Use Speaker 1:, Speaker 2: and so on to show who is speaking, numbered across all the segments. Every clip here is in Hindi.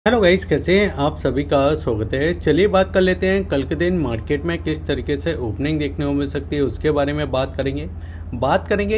Speaker 1: हेलो गाइस, कैसे हैं आप? सभी का स्वागत है। चलिए बात कर लेते हैं कल के दिन मार्केट में किस तरीके से ओपनिंग देखने को मिल सकती है, उसके बारे में बात करेंगे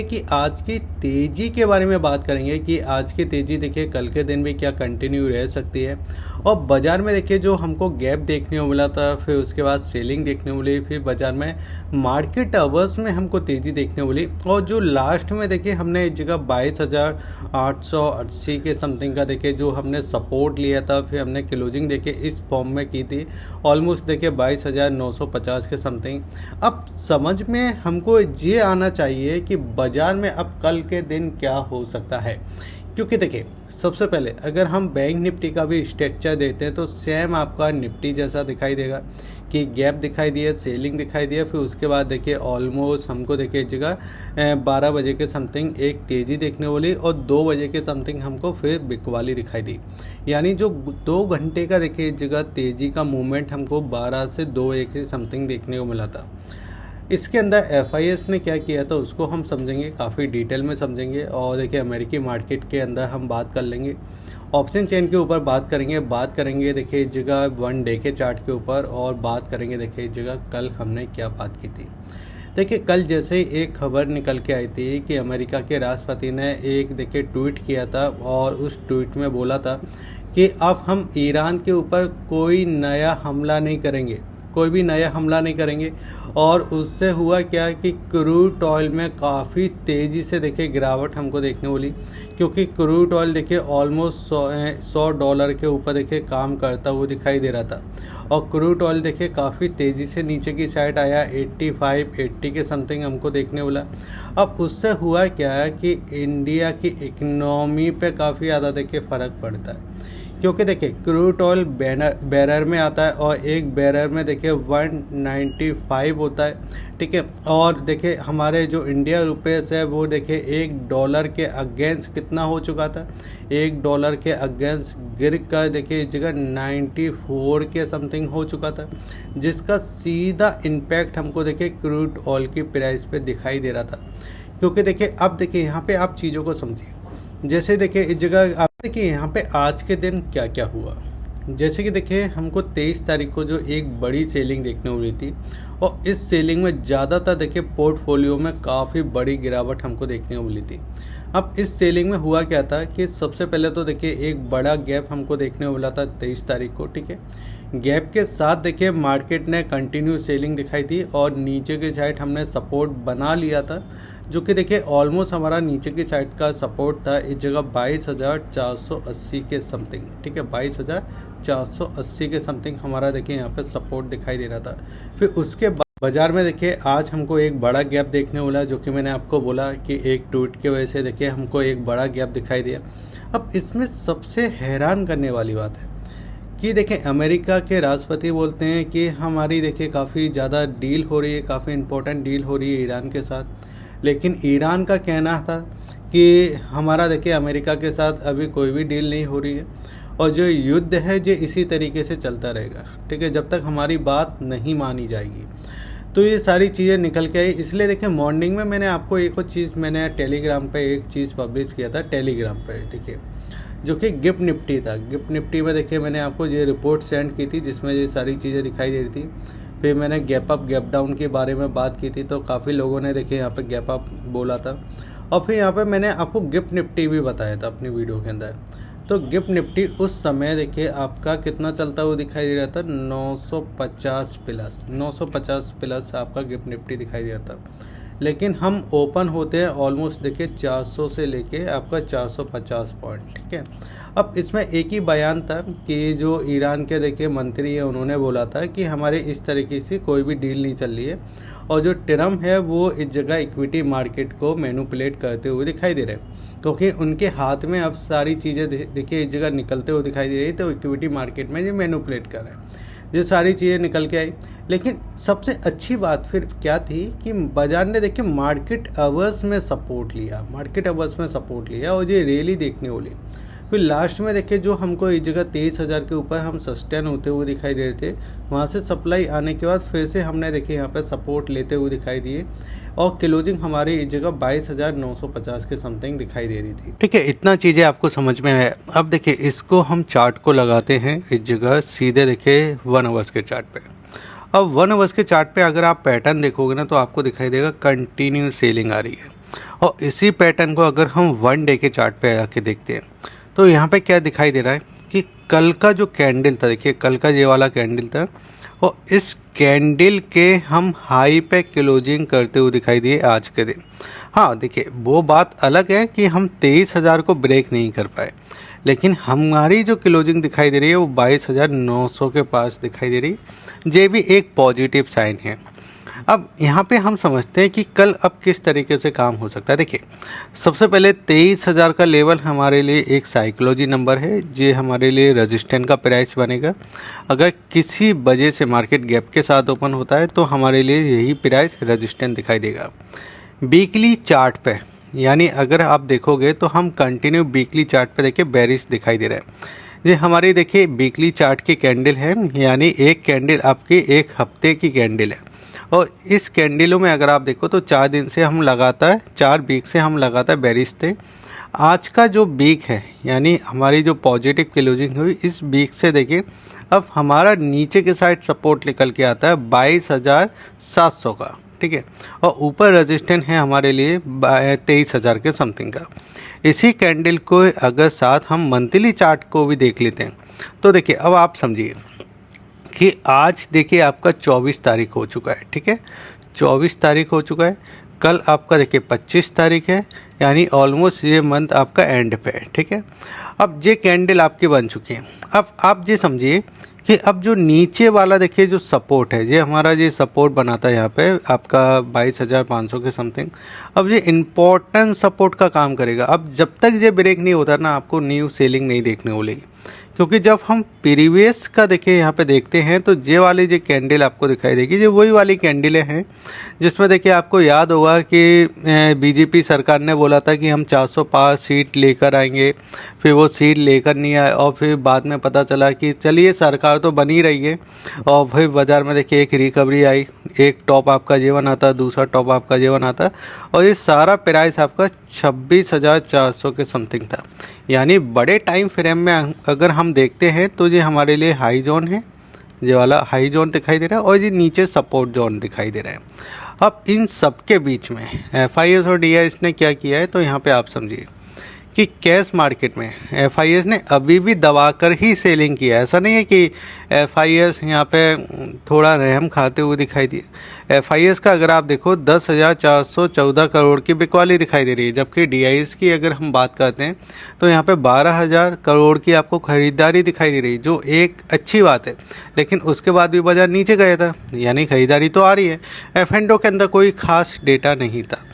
Speaker 1: कि आज की तेज़ी के बारे में बात करेंगे कि आज की तेज़ी देखिए कल के दिन भी क्या कंटिन्यू रह सकती है। और बाज़ार में देखिए जो हमको गैप देखने को मिला था, फिर उसके बाद सेलिंग देखने को मिली, फिर बाज़ार में मार्केट आवर्स में हमको तेज़ी देखने को मिली। और जो लास्ट में देखिए हमने एक जगह 22,880 के समथिंग का देखिए जो हमने सपोर्ट लिया था, फिर हमने क्लोजिंग देखिए इस फॉर्म में की थी ऑलमोस्ट देखिए 22,950 के समथिंग। अब समझ में हमको ये आना चाहिए कि बाज़ार में अब कल के दिन क्या हो सकता है, क्योंकि देखिए सबसे पहले अगर हम बैंक निफ्टी का भी स्ट्रक्चर देते हैं तो सेम आपका निफ्टी जैसा दिखाई देगा कि गैप दिखाई दिया, सेलिंग दिखाई दिया, फिर उसके बाद देखिए ऑलमोस्ट हमको देखिए जगह 12 बजे के समथिंग एक तेज़ी देखने वाली और 2 बजे के समथिंग हमको फिर बिकवाली दिखाई दी। यानी जो 2 घंटे का देखिए जगह तेज़ी का मूवमेंट हमको 12 से 2 बजे के समथिंग देखने को मिला था। इसके अंदर एफआईएस ने क्या किया था उसको हम समझेंगे, काफ़ी डिटेल में समझेंगे। और देखिए अमेरिकी मार्केट के अंदर हम बात कर लेंगे, ऑप्शन चेन के ऊपर बात करेंगे देखिए जगह 1 डे के चार्ट के ऊपर, और बात करेंगे देखिए जगह कल हमने क्या बात की थी। देखिए कल जैसे ही एक खबर निकल के आई थी कि अमेरिका के राष्ट्रपति ने एक देखिए ट्वीट किया था और उस ट्वीट में बोला था कि अब हम ईरान के ऊपर कोई भी नया हमला नहीं करेंगे। और उससे हुआ क्या कि क्रूड ऑयल में काफ़ी तेज़ी से देखिए गिरावट हमको देखने को मिली, क्योंकि क्रूड ऑयल देखिए ऑलमोस्ट $100 के ऊपर देखिए काम करता हुआ दिखाई दे रहा था। और क्रूड ऑयल देखिए काफ़ी तेज़ी से नीचे की साइड आया, 85-80 के समथिंग हमको देखने मिला। अब उससे हुआ क्या कि इंडिया की इकनॉमी पे काफ़ी ज़्यादा देखिए फ़र्क पड़ता है, क्योंकि देखिए क्रूड ऑयल बैरर में आता है और एक बैरर में देखिए 195 होता है, ठीक है। और देखिए हमारे जो इंडिया रुपीस है वो देखिए $1 के अगेंस्ट कितना हो चुका था, $1 के अगेंस्ट गिर कर देखिए जगह 94 के समथिंग हो चुका था, जिसका सीधा इम्पैक्ट हमको देखिए क्रूड ऑयल की प्राइस पे दिखाई दे रहा था। क्योंकि देखिए अब देखिए यहाँ पे आप चीज़ों को समझिए, जैसे देखिए इस जगह आप देखिए यहाँ पे आज के दिन क्या क्या हुआ। जैसे कि देखिए हमको 23 तारीख को जो एक बड़ी सेलिंग देखने को मिली थी, और इस सेलिंग में ज़्यादातर देखिए पोर्टफोलियो में काफ़ी बड़ी गिरावट हमको देखने को मिली थी। अब इस सेलिंग में हुआ क्या था कि सबसे पहले तो देखिए एक बड़ा गैप हमको देखने को मिला था 23 तारीख को, ठीक है। गैप के साथ देखिए मार्केट ने कंटिन्यू सेलिंग दिखाई थी और नीचे की साइड हमने सपोर्ट बना लिया था, जो कि देखिए ऑलमोस्ट हमारा नीचे की साइड का सपोर्ट था इस जगह 22,480 के समथिंग, ठीक है। 22,480 के समथिंग हमारा देखिए यहाँ पे सपोर्ट दिखाई दे रहा था। फिर उसके बाद बाज़ार में देखिए आज हमको एक बड़ा गैप देखने को मिला, जो कि मैंने आपको बोला कि एक ट्वीट की वजह से देखिए हमको एक बड़ा गैप दिखाई दिया। अब इसमें सबसे हैरान करने वाली बात है कि देखिए अमेरिका के राष्ट्रपति बोलते हैं कि हमारी देखिए काफ़ी ज़्यादा डील हो रही है, काफ़ी इंपॉर्टेंट डील हो रही है ईरान के साथ। लेकिन ईरान का कहना था कि हमारा देखिए अमेरिका के साथ अभी कोई भी डील नहीं हो रही है, और जो युद्ध है जो इसी तरीके से चलता रहेगा, ठीक है, जब तक हमारी बात नहीं मानी जाएगी। तो ये सारी चीज़ें निकल के आई। इसलिए देखिए मॉर्निंग में मैंने आपको एक और चीज़ मैंने टेलीग्राम पे एक चीज़ पब्लिश किया था टेलीग्राम पे, ठीक है, जो कि गिफ्ट निफ्टी था। गिफ्ट निफ्टी में देखिए मैंने आपको ये रिपोर्ट सेंड की थी जिसमें ये सारी चीज़ें दिखाई दे रही थी। फिर मैंने गैप अप गैप डाउन के बारे में बात की थी, तो काफ़ी लोगों ने देखिए यहाँ पे गैप अप बोला था। और फिर यहाँ पे मैंने आपको गिफ्ट निफ्टी भी बताया था अपनी वीडियो के अंदर। तो गिफ्ट निफ्टी उस समय देखिए आपका कितना चलता हुआ दिखाई दे रहा था, 950 प्लस आपका गिफ्ट निफ्टी दिखाई दे रहा था। लेकिन हम ओपन होते हैं ऑलमोस्ट देखिए 400 से लेके आपका 450 पॉइंट, ठीक है। अब इसमें एक ही बयान था कि जो ईरान के देखिए मंत्री है उन्होंने बोला था कि हमारे इस तरीके से कोई भी डील नहीं चल रही है, और जो ट्रम्प है वो इस जगह इक्विटी मार्केट को मैनिपुलेट करते हुए दिखाई दे रहे हैं, क्योंकि उनके हाथ में अब सारी चीज़ें देखिए इस जगह निकलते हुए दिखाई दे रही है। तो इक्विटी मार्केट में ये मैनिपुलेट कर रहे हैं, ये सारी चीज़ें निकल के आई। लेकिन सबसे अच्छी बात फिर क्या थी कि बाजार ने देखिए मार्केट आवर्स में सपोर्ट लिया और ये रैली देखने वाली। फिर लास्ट में देखिए जो हमको इस जगह 23,000 के ऊपर हम सस्टेन होते हुए दिखाई दे रहे थे, वहाँ से सप्लाई आने के बाद फिर से हमने देखिए यहाँ पे सपोर्ट लेते हुए दिखाई दिए। और क्लोजिंग हमारी इस जगह 22,950 के समथिंग दिखाई दे रही थी। ठीक है, इतना चीज़ें आपको समझ में है। अब देखिए इसको हम चार्ट को लगाते हैं इस जगह सीधे देखिए 1 आवर्स के चार्ट पे। अब 1 आवर्स के चार्ट पे अगर आप पैटर्न देखोगे ना तो आपको दिखाई देगा कंटिन्यू सेलिंग आ रही है। और इसी पैटर्न को अगर हम 1 डे के चार्ट पे आके देखते हैं तो यहाँ पे क्या दिखाई दे रहा है कि कल का जो कैंडल था, देखिए कल का ये वाला कैंडल था, और इस कैंडल के हम हाई पे क्लोजिंग करते हुए दिखाई दिए आज के दिन। हाँ देखिए वो बात अलग है कि हम 23,000 को ब्रेक नहीं कर पाए, लेकिन हमारी जो क्लोजिंग दिखाई दे रही है वो 22,900 के पास दिखाई दे रही है। ये भी एक पॉजिटिव साइन है। अब यहाँ पे हम समझते हैं कि कल अब किस तरीके से काम हो सकता है। देखिए सबसे पहले 23,000 का लेवल हमारे लिए एक साइकोलॉजी नंबर है, ये हमारे लिए रेजिस्टेंस का प्राइस बनेगा। अगर किसी वजह से मार्केट गैप के साथ ओपन होता है तो हमारे लिए यही प्राइस रेजिस्टेंस दिखाई देगा। वीकली चार्ट पे यानी अगर आप देखोगे तो हम कंटिन्यू वीकली चार्ट पे देखिए बेरिश दिखाई दे रहा है। ये हमारी देखिए वीकली चार्ट की कैंडल है, यानी एक कैंडल आपकी एक हफ्ते की कैंडल है। और इस कैंडलों में अगर आप देखो तो 4 दिन से हम लगातार 4 वीक से हम लगातार बेरिश थे। आज का जो वीक है यानी हमारी जो पॉजिटिव क्लोजिंग हुई इस वीक से देखिए अब हमारा नीचे के साइड सपोर्ट निकल के आता है 22,700 का। ठीक है, और ऊपर रेजिस्टेंस है हमारे लिए 23,000 के समथिंग का। इसी कैंडल को अगर साथ हम मंथली चार्ट को भी देख लेते हैं तो देखिए अब आप समझिए कि आज देखिए आपका 24 तारीख हो चुका है। ठीक है, 24 तारीख हो चुका है, कल आपका देखिए 25 तारीख है, यानी ऑलमोस्ट ये मंथ आपका एंड पे है। ठीक है, अब ये कैंडल आपकी बन चुकी है। अब आप ये समझिए कि अब जो नीचे वाला देखिए जो सपोर्ट है, ये हमारा ये सपोर्ट बनाता है यहाँ पे आपका 22,500 के समथिंग। अब ये इम्पोर्टेंट सपोर्ट का काम करेगा। अब जब तक ये ब्रेक नहीं होता ना आपको न्यू सेलिंग नहीं देखने को मिलेगी, क्योंकि जब हम प्रीवियस का देखिए यहाँ पे देखते हैं तो ये वाली जो कैंडल आपको दिखाई देगी ये वही वाली कैंडलें हैं जिसमें देखिए आपको याद होगा कि बीजेपी सरकार ने बोला था कि हम 405 सीट लेकर आएंगे, फिर वो सीट लेकर नहीं आए और फिर बाद में पता चला कि चलिए सरकार तो बनी रही है, और फिर बाज़ार में देखिए एक रिकवरी आई, एक टॉप आपका ये बना था, दूसरा टॉप आपका ये बना था, और ये सारा प्राइस आपका 26,400 के समथिंग था। यानी बड़े टाइम फ्रेम में अगर हम देखते हैं तो ये हमारे लिए हाई जोन है, ये वाला हाई जोन दिखाई दे रहा है, और ये नीचे सपोर्ट जोन दिखाई दे रहा है। अब इन सब के बीच में FIS और DIS ने क्या किया है तो यहाँ पे आप समझिए कि कैश मार्केट में FIS ने अभी भी दबाकर ही सेलिंग किया है। ऐसा नहीं है कि FIS यहाँ पे थोड़ा रहम खाते हुए दिखाई दिए। FIS का अगर आप देखो 10,414 करोड़ की बिकवाली दिखाई दे रही है, जबकि DIS की अगर हम बात करते हैं तो यहाँ पे 12,000 करोड़ की आपको खरीदारी दिखाई दे रही है, जो एक अच्छी बात है। लेकिन उसके बाद भी बाजार नीचे गया था, यानी खरीदारी तो आ रही है। F&O के अंदर कोई खास डेटा नहीं था।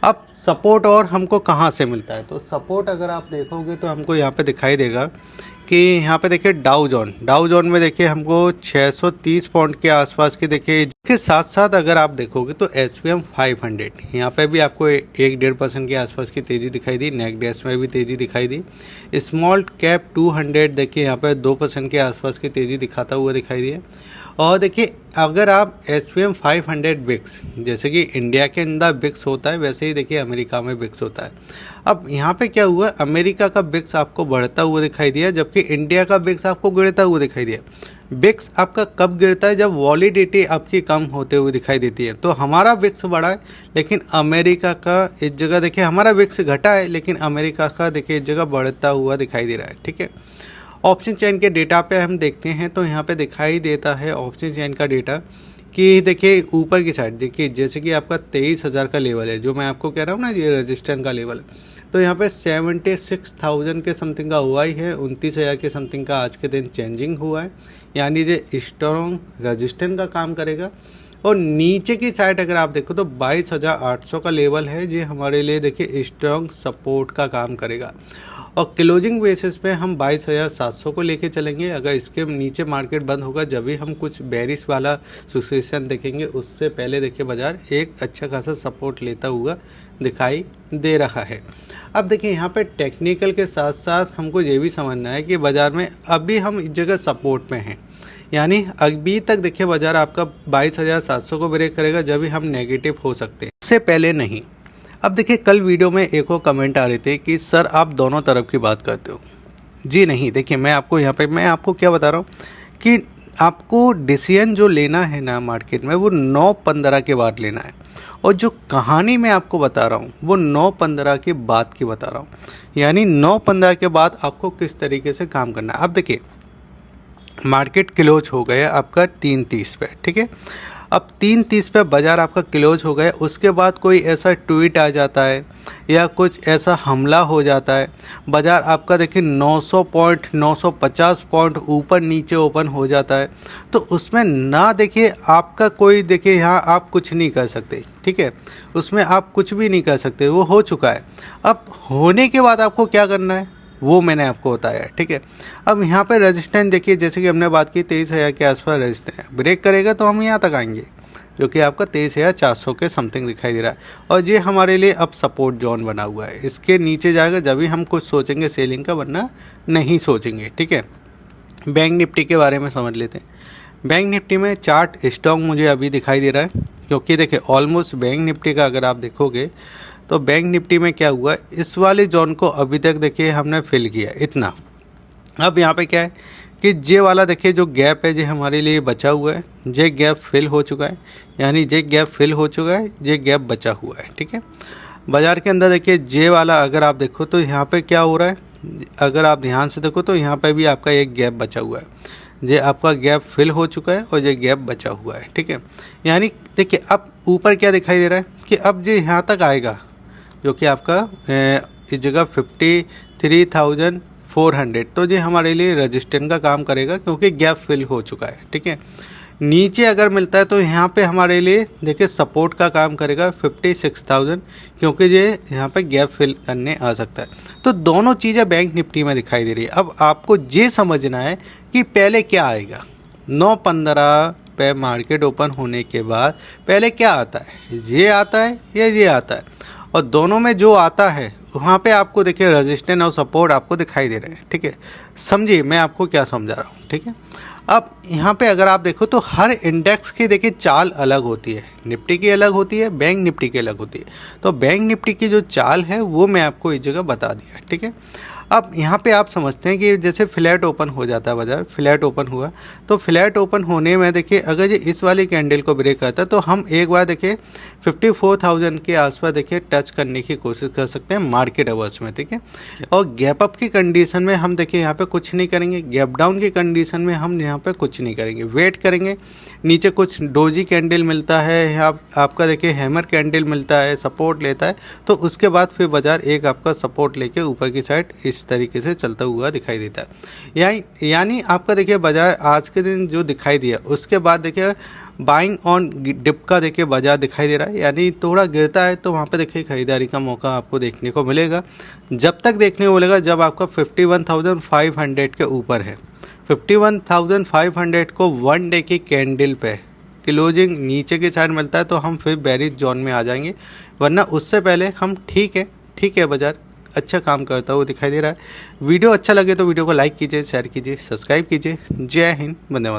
Speaker 1: अब सपोर्ट और हमको कहाँ से मिलता है तो सपोर्ट अगर आप देखोगे तो हमको यहाँ पे दिखाई देगा कि यहाँ पे देखिए डाउ जोन में देखिए हमको 630 पॉइंट के आसपास के देखिए। इसके साथ साथ अगर आप देखोगे तो SPM 500 यहाँ पे भी आपको 1-1.5% के आसपास की तेज़ी दिखाई दी। नेक्स्ट में भी तेज़ी दिखाई दी। स्मॉल कैप 200 देखिए यहाँ पे 2% के आसपास की तेज़ी दिखाता हुआ दिखाई दिया। और देखिए अगर आप SPM 500 बिक्स, जैसे कि इंडिया के अंदर बिक्स होता है वैसे ही देखिए अमेरिका में बिक्स होता है। अब यहाँ पे क्या हुआ, अमेरिका का बिक्स आपको बढ़ता हुआ दिखाई दिया, जबकि इंडिया का बिक्स आपको गिरता हुआ दिखाई दिया। बिक्स आपका कब गिरता है, जब वॉलिडिटी आपकी कम होते हुए दिखाई देती है। तो हमारा बिक्स बढ़ा है लेकिन अमेरिका का इस जगह देखिए हमारा बिक्स घटा है, लेकिन अमेरिका का देखिए इस जगह बढ़ता हुआ दिखाई दे रहा है। ठीक है, ऑप्शन चेन के डेटा पे हम देखते हैं तो यहाँ पे दिखाई देता है ऑप्शन चेन का डेटा कि देखिए ऊपर की साइड देखिए जैसे कि आपका 23,000 का लेवल है, जो मैं आपको कह रहा हूँ ना ये रेजिस्टेंस का लेवल है। तो यहाँ पे 76,000 के समथिंग का हुआ ही है, 29,000 के समथिंग का आज के दिन चेंजिंग हुआ है, यानी ये स्ट्रॉन्ग रेजिस्टेंस का काम करेगा। और नीचे की साइड अगर आप देखो तो 22,800 का लेवल है, ये हमारे लिए देखिए स्ट्रॉन्ग सपोर्ट का काम करेगा। और क्लोजिंग बेसिस पे हम 22,700 को लेके चलेंगे। अगर इसके नीचे मार्केट बंद होगा जब भी हम कुछ बेरिश वाला सिचुएशन देखेंगे, उससे पहले देखिए बाजार एक अच्छा खासा सपोर्ट लेता हुआ दिखाई दे रहा है। अब देखिए यहाँ पे टेक्निकल के साथ साथ हमको ये भी समझना है कि बाज़ार में अभी हम इस जगह सपोर्ट में हैं, यानी अभी तक देखिए बाज़ार आपका 22,700 को ब्रेक करेगा जब भी हम नेगेटिव हो सकते हैं। उससे पहले नहीं। अब देखिए कल वीडियो में एक और कमेंट आ रहे थे कि सर आप दोनों तरफ की बात करते हो। जी नहीं, देखिए मैं आपको यहाँ पे मैं आपको क्या बता रहा हूँ कि आपको डिसीजन जो लेना है ना मार्केट में वो 9-15 के बाद लेना है, और जो कहानी मैं आपको बता रहा हूँ वो 9-15 के बाद की बता रहा हूँ, यानी 9-15 के बाद आपको किस तरीके से काम करना है। अब देखिए मार्केट क्लोज हो गया आपका 3:30 पे, ठीक है। अब 3:30 पे बाज़ार आपका क्लोज हो गया, उसके बाद कोई ऐसा ट्वीट आ जाता है या कुछ ऐसा हमला हो जाता है, बाज़ार आपका देखिए 900 पॉइंट 950 पॉइंट ऊपर नीचे ओपन हो जाता है, तो उसमें ना देखिए आपका कोई देखिए यहाँ आप कुछ नहीं कर सकते, ठीक है। उसमें आप कुछ भी नहीं कर सकते, वो हो चुका है। अब होने के बाद आपको क्या करना है वो मैंने आपको बताया है, ठीक है। अब यहाँ पे रेजिस्टेंस देखिए, जैसे कि हमने बात की 23,000 के आसपास रेजिस्टेंस है, ब्रेक करेगा तो हम यहाँ तक आएंगे, जो कि आपका 23,400 के समथिंग दिखाई दे रहा है, और ये हमारे लिए अब सपोर्ट जोन बना हुआ है। इसके नीचे जाएगा जब भी हम कुछ सोचेंगे सेलिंग का, वरना नहीं सोचेंगे, ठीक है। बैंक निफ्टी के बारे में समझ लेते हैं। बैंक निफ्टी में चार्ट स्ट्रॉन्ग मुझे अभी दिखाई दे रहा है, क्योंकि देखिए ऑलमोस्ट बैंक निफ्टी का अगर आप देखोगे तो बैंक निफ्टी में क्या हुआ, इस वाले जोन को अभी तक देखिए हमने फिल किया इतना। अब यहाँ पे क्या है कि जे वाला देखिए जो गैप है, जो हमारे लिए बचा हुआ है, जे गैप फिल हो चुका है, यानी जे गैप फिल हो चुका है, जे गैप बचा हुआ है, ठीक है। बाज़ार के अंदर देखिए जे वाला अगर आप देखो तो यहाँ पे क्या हो रहा है, अगर आप ध्यान से देखो तो यहाँ पे भी आपका एक गैप बचा हुआ है, जे आपका गैप फिल हो चुका है और ये गैप बचा हुआ है, ठीक है। यानी देखिए अब ऊपर क्या दिखाई दे रहा है कि अब जे यहाँ तक आएगा, जो कि आपका इस जगह 53,400, तो ये हमारे लिए रजिस्टेंस का काम करेगा, क्योंकि गैप फिल हो चुका है, ठीक है। नीचे अगर मिलता है तो यहाँ पे हमारे लिए देखिए सपोर्ट का काम करेगा 56,000, क्योंकि ये यहाँ पे गैप फिल करने आ सकता है। तो दोनों चीज़ें बैंक निफ्टी में दिखाई दे रही है। अब आपको ये समझना है कि पहले क्या आएगा, 9-15 पे मार्केट ओपन होने के बाद पहले क्या आता है, ये आता है या ये आता है, और दोनों में जो आता है वहाँ पे आपको देखिए रेजिस्टेंस और सपोर्ट आपको दिखाई दे रहे हैं, ठीक है। समझिए मैं आपको क्या समझा रहा हूँ, ठीक है। अब यहाँ पे अगर आप देखो तो हर इंडेक्स की देखिए चाल अलग होती है, निफ्टी की अलग होती है, बैंक निफ्टी की अलग होती है। तो बैंक निफ्टी की जो चाल है वो मैं आपको इस जगह बता दिया, ठीक है। अब यहाँ पे आप समझते हैं कि जैसे फ्लैट ओपन हो जाता है बाजार, फ्लैट ओपन हुआ तो फ्लैट ओपन होने में देखिए अगर ये इस वाली कैंडल को ब्रेक करता है तो हम एक बार देखिए 54,000 के आसपास देखिए टच करने की कोशिश कर सकते हैं मार्केट अवर्स में, ठीक है। और गैप अप की कंडीशन में हम देखिए यहाँ पे कुछ नहीं करेंगे, गैप डाउन की कंडीशन में हम यहाँ पे कुछ नहीं करेंगे, वेट करेंगे। नीचे कुछ डोजी कैंडल मिलता है, यहाँ आपका देखिए हैमर कैंडल मिलता है, सपोर्ट लेता है, तो उसके बाद फिर बाजार एक आपका सपोर्ट लेके ऊपर की साइड इस तरीके से चलता हुआ दिखाई देता है। यानी आपका देखिए बाजार आज के दिन जो दिखाई दिया उसके बाद देखिए बाइंग ऑन डिप का देखिए बाजार दिखाई दे रहा है, यानी थोड़ा गिरता है तो वहाँ पे देखिए खरीदारी का मौका आपको देखने को मिलेगा। जब तक देखने को मिलेगा जब आपका 51,500 के ऊपर है, 51,500 को वन डे की कैंडल पे क्लोजिंग नीचे की साइड मिलता है तो हम फिर बेरिश जोन में आ जाएंगे, वरना उससे पहले हम ठीक है बाजार अच्छा काम करता हुआ दिखाई दे रहा है। वीडियो अच्छा लगे तो वीडियो को लाइक कीजिए, शेयर कीजिए, सब्सक्राइब कीजिए। जय हिंद, वंदे मातरम।